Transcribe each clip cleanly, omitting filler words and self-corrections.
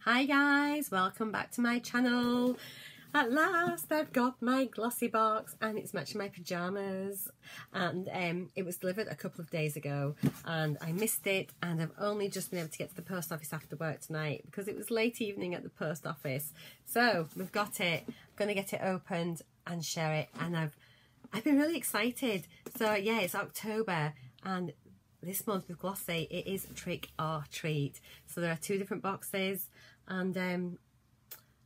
Hi guys, welcome back to my channel. At last I've got my Glossybox and it's matching my pyjamas, and it was delivered a couple of days ago and I missed it, and I've only just been able to get to the post office after work tonight because it was late evening at the post office. So we've got it. I'm going to get it opened and share it, and I've been really excited. So yeah, it's October and this month with Glossy it is trick or treat. So there are two different boxes, and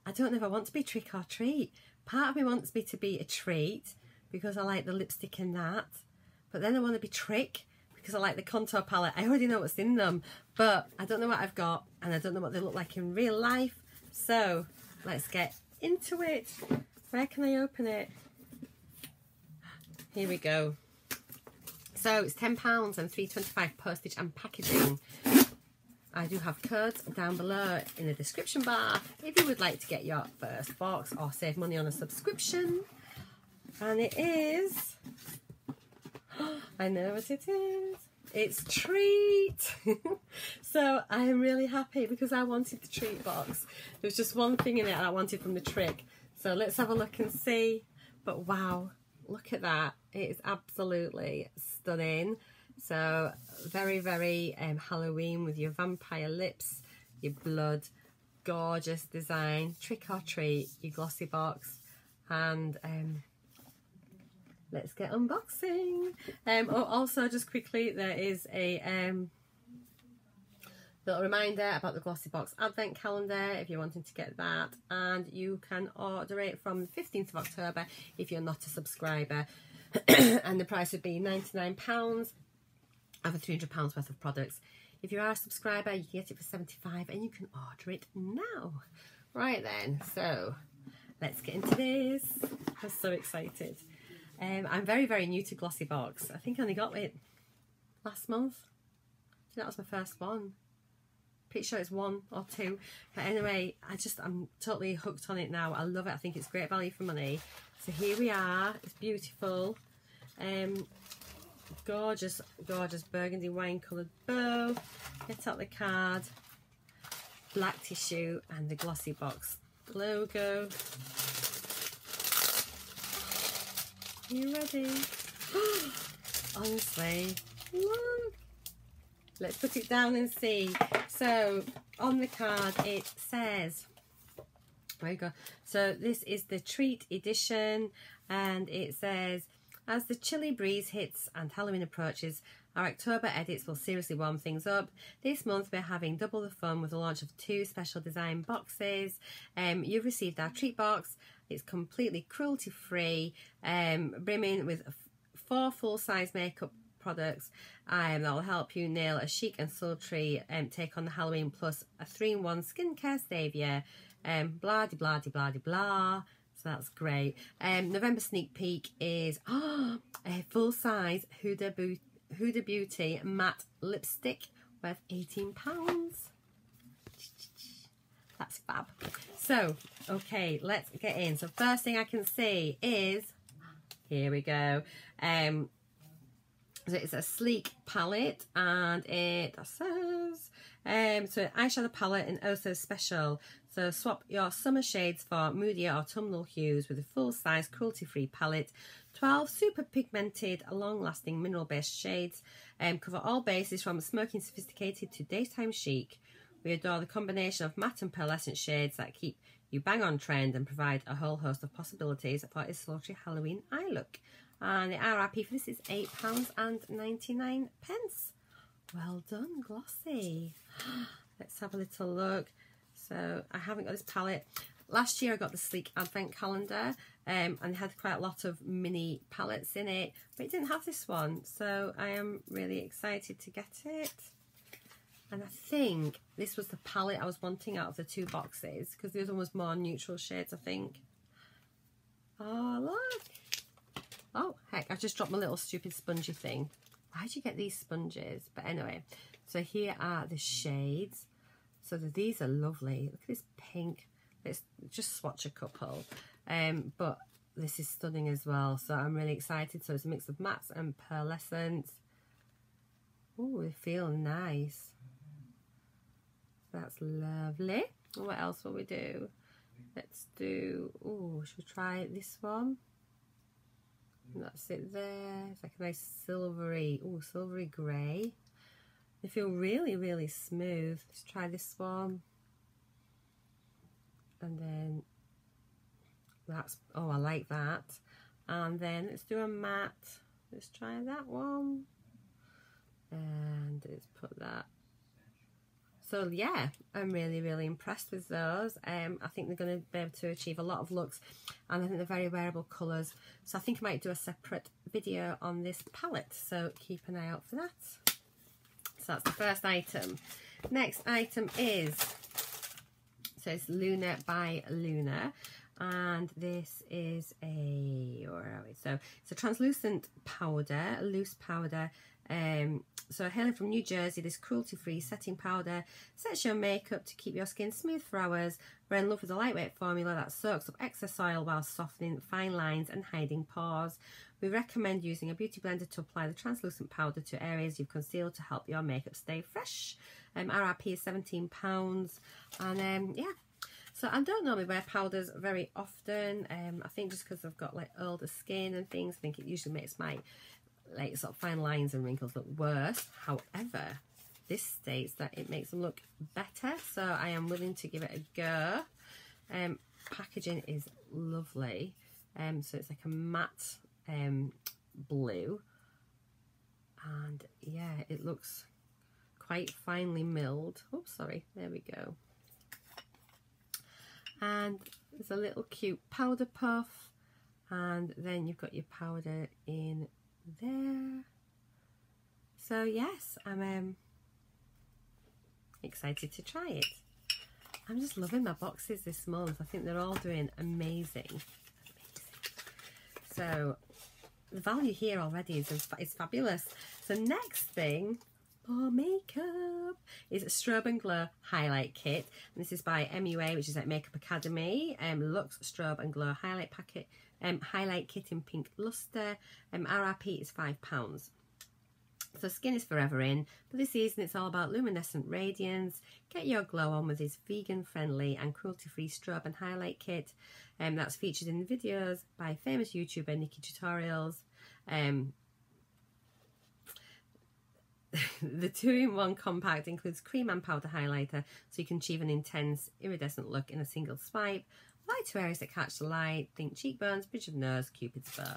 I don't know if I want to be trick or treat. Part of me wants me to be a treat because I like the lipstick in that, but then I want to be trick because I like the contour palette. I already know what's in them, but I don't know what I've got and I don't know what they look like in real life. So let's get into it. Where can I open it? Here we go. So it's £10 and £3.25 postage and packaging. I do have codes down below in the description bar if you would like to get your first box or save money on a subscription. And it is, I know what it is, it's Treat. So I am really happy because I wanted the Treat box. There's just one thing in it I wanted from the trick. So let's have a look and see. But wow, look at that. It is absolutely stunning. So very, very Halloween with your vampire lips, your blood, gorgeous design, trick or treat, your Glossybox, and let's get unboxing. Also, just quickly, there is a little reminder about the Glossybox advent calendar if you're wanting to get that, and you can order it from the 15th of October if you're not a subscriber. And the price would be £99 over £300 worth of products. If you are a subscriber, you can get it for £75 and you can order it now. Right then, so let's get into this. I'm so excited. I'm very, very new to Glossybox. I think I only got it last month. I think that was my first one. Pretty sure it's 1 or 2. But anyway, I'm totally hooked on it now. I love it. I think it's great value for money. So here we are. It's beautiful. Gorgeous, gorgeous burgundy wine coloured bow. Get out the card. Black tissue and the Glossybox logo. Are you ready? Honestly, look. Let's put it down and see. So on the card it says, there you go. So this is the Treat edition, and it says, as the chilly breeze hits and Halloween approaches, our October edits will seriously warm things up. This month we're having double the fun with the launch of 2 special design boxes. You've received our Treat box. It's completely cruelty free, brimming with 4 full-size makeup products that will help you nail a chic and sultry take on the Halloween, plus a 3-in-1 skincare saviour. Blah de blah de blah de blah. So that's great. November sneak peek is a full-size Huda Beauty matte lipstick worth £18. That's fab. So okay, let's get in. So first thing I can see is, here we go. So it's a sleek palette, and it says so an eyeshadow palette and also special. So swap your summer shades for moodier autumnal hues with a full-size cruelty-free palette. 12 super pigmented, long-lasting mineral-based shades. Cover all bases from smoking sophisticated to daytime chic. We adore the combination of matte and pearlescent shades that keep you bang on trend and provide a whole host of possibilities for a sultry Halloween eye look. And the RRP for this is £8.99. Well done, Glossy. Let's have a little look. So I haven't got this palette. Last year I got the sleek advent calendar, and it had quite a lot of mini palettes in it, but it didn't have this one. So I am really excited to get it. And I think this was the palette I was wanting out of the 2 boxes, because the other one was more neutral shades, I think. Oh, look. Oh, heck, I just dropped my little stupid spongy thing. Why'd you get these sponges? But anyway, so here are the shades. So these are lovely. Look at this pink. Let's just swatch a couple. But this is stunning as well. So I'm really excited. So it's a mix of mattes and pearlescents. Oh, they feel nice. That's lovely. What else will we do? Let's do, oh, should we try this one? And that's it there. It's like a nice silvery, oh, silvery grey. They feel really, really smooth. Let's try this one. And then that's, oh, I like that. And then let's do a matte. Let's try that one. And let's put that. So yeah, I'm really, really impressed with those. I think they're going to be able to achieve a lot of looks, and I think they're very wearable colours. So I think I might do a separate video on this palette, so keep an eye out for that. So that's the first item. Next item is, so it's Luna by Luna, and this is a, where are we? So it's a translucent powder, a loose powder. So hailing from New Jersey, this cruelty-free setting powder sets your makeup to keep your skin smooth for hours. We're in love with a lightweight formula that soaks up excess oil while softening fine lines and hiding pores. We recommend using a beauty blender to apply the translucent powder to areas you've concealed to help your makeup stay fresh. RRP is £17, and yeah. So I don't normally wear powders very often. I think just because I've got like older skin and things, I think it usually makes my like sort of fine lines and wrinkles look worse. However, this states that it makes them look better, so I am willing to give it a go. Packaging is lovely. So it's like a matte blue, and yeah, it looks quite finely milled. Oops, sorry, there we go. And there's a little cute powder puff, and then you've got your powder in there. So yes, I'm excited to try it. I'm just loving my boxes this month. I think they're all doing amazing. So the value here already is fabulous. So next thing for makeup is a Strobe and Glow highlight kit, and this is by MUA, which is like Makeup Academy. Luxe Strobe and Glow highlight packet. Highlight kit in pink luster. RRP is £5. So skin is forever in, but this season it's all about luminescent radiance. Get your glow on with this vegan friendly and cruelty free strobe and highlight kit. That's featured in videos by famous YouTuber Nikki Tutorials. The 2-in-1 compact includes cream and powder highlighter, so you can achieve an intense iridescent look in a single swipe. Light to areas that catch the light, think cheekbones, bridge of nose, Cupid's bow.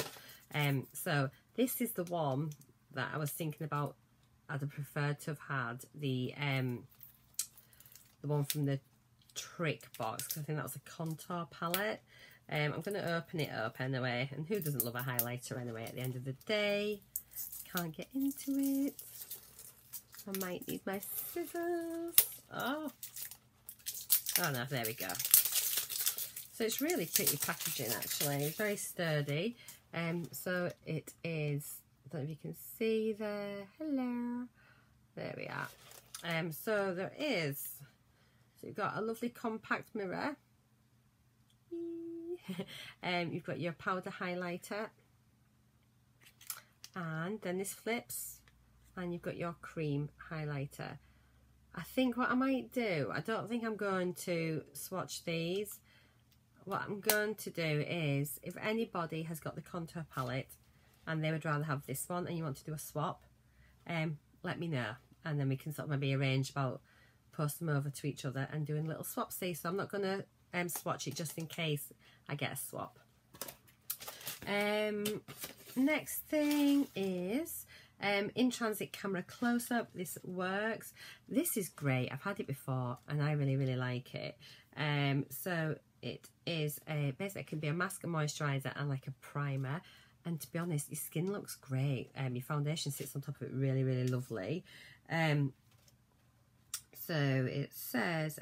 So this is the one that I was thinking about. I'd have preferred to have had the one from the Trick box, because I think that was a contour palette. I'm going to open it up anyway, and who doesn't love a highlighter anyway at the end of the day? Can't get into it. I might need my scissors. Oh no, there we go. So it's really pretty packaging actually, it's very sturdy. So it is, I don't know if you can see there, hello, there we are. So there is, so you've got a lovely compact mirror. You've got your powder highlighter, and then this flips, and you've got your cream highlighter. I think what I might do, I don't think I'm going to swatch these. What I'm going to do is, if anybody has got the contour palette and they would rather have this one and you want to do a swap, let me know, and then we can sort of maybe arrange about post them over to each other and doing little swapsies. So I'm not going to swatch it just in case I get a swap. Next thing is in transit camera close-up. This works. This is great. I've had it before and I really, really like it. So it is a, basically it can be a mask, a moisturiser and like a primer, and to be honest, your skin looks great. Your foundation sits on top of it really, really lovely. So it says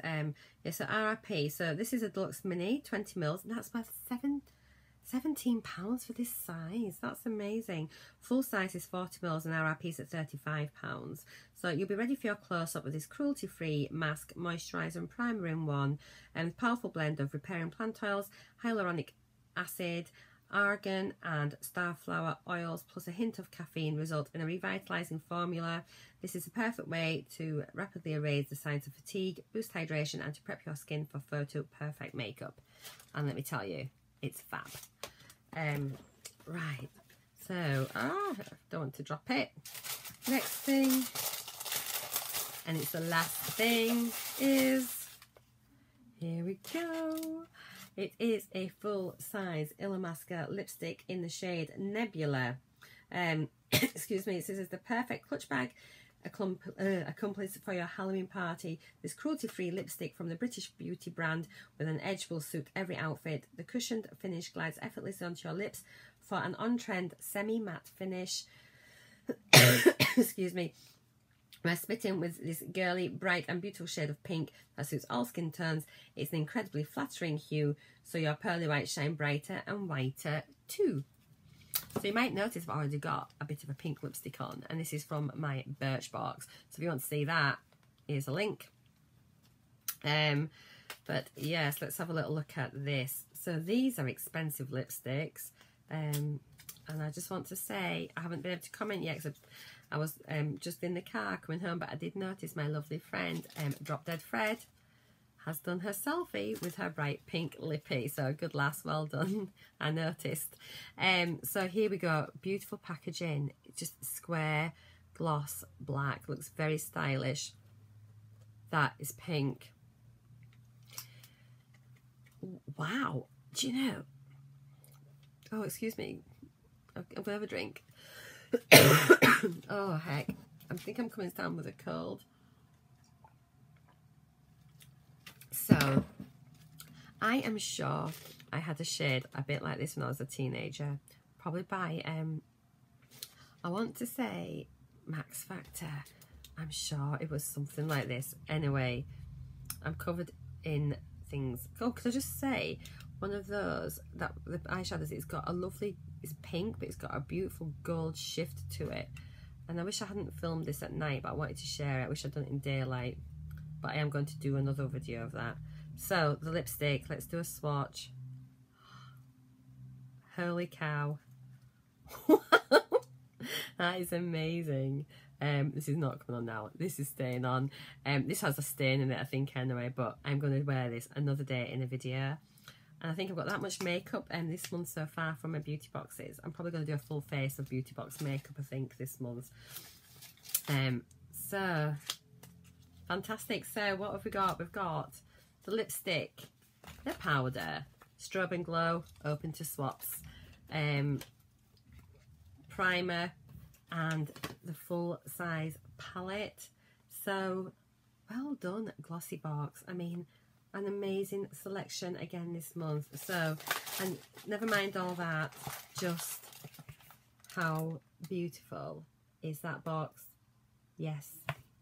it's an RRP, so this is a deluxe mini 20ml, and that's worth £17 for this size. That's amazing. Full size is 40ml and RRP is at £35. So you'll be ready for your close-up with this cruelty-free mask, moisturiser and primer in one, and powerful blend of repairing plant oils, hyaluronic acid, Argan and starflower oils plus a hint of caffeine result in a revitalising formula. This is the perfect way to rapidly erase the signs of fatigue, boost hydration and to prep your skin for photo perfect makeup. And let me tell you, it's fab. Right, so I don't want to drop it. Next thing, and it's the last thing, is, here we go. It is a full-size Illamasqua lipstick in the shade Nebula. Excuse me, it says it's the perfect clutch bag accomplice for your Halloween party. This cruelty-free lipstick from the British beauty brand with an edge will suit every outfit. The cushioned finish glides effortlessly onto your lips for an on-trend semi-matte finish. Excuse me. We're smitten with this girly, bright and beautiful shade of pink that suits all skin tones. It's an incredibly flattering hue, so your pearly whites shine brighter and whiter too. So you might notice I've already got a bit of a pink lipstick on, and this is from my Birchbox. So if you want to see that, here's a link. But yes, let's have a little look at this. So these are expensive lipsticks, and I just want to say I haven't been able to comment yet because I was just in the car coming home, but I did notice my lovely friend Drop Dead Fred has done her selfie with her bright pink lippy. So good lass, well done. I noticed. So here we go, beautiful packaging, just square gloss black, looks very stylish. That is pink. Wow, do you know? Oh, excuse me, I'm gonna have a drink. Oh heck, I think I'm coming down with a cold. So I am sure I had a shade a bit like this when I was a teenager, probably by I want to say Max Factor. I'm sure it was something like this. Anyway, I'm covered in things. Oh, could I just say, one of those, that the eyeshadows, it's got a lovely, it's pink, but it's got a beautiful gold shift to it. And I wish I hadn't filmed this at night, but I wanted to share it. I wish I'd done it in daylight, but I am going to do another video of that. So the lipstick, let's do a swatch. Holy cow. That is amazing. This is not coming on now, this is staying on. This has a stain in it, I think, anyway, but I'm going to wear this another day in a video. And I think I've got that much makeup this month so far from my beauty boxes. I'm probably going to do a full face of beauty box makeup, I think, this month. So fantastic. So what have we got? We've got the lipstick, the powder, Strobe and Glow, open to swaps, primer, and the full size palette. So well done, Glossybox. I mean, an amazing selection again this month. So, and never mind all that, just how beautiful is that box. Yes,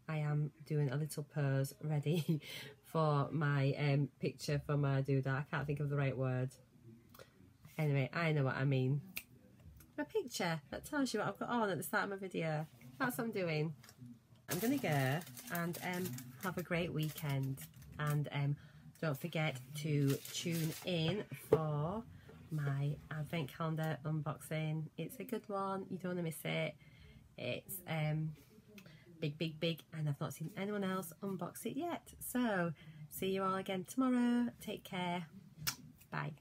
I am doing a little pose ready for my picture for my doodah. I can't think of the right word. Anyway, I know what I mean. A picture that tells you what I've got on at the start of my video. That's what I'm doing. I'm gonna go and have a great weekend, and don't forget to tune in for my advent calendar unboxing. It's a good one, you don't want to miss it. It's big, and I've not seen anyone else unbox it yet. So see you all again tomorrow. Take care. Bye.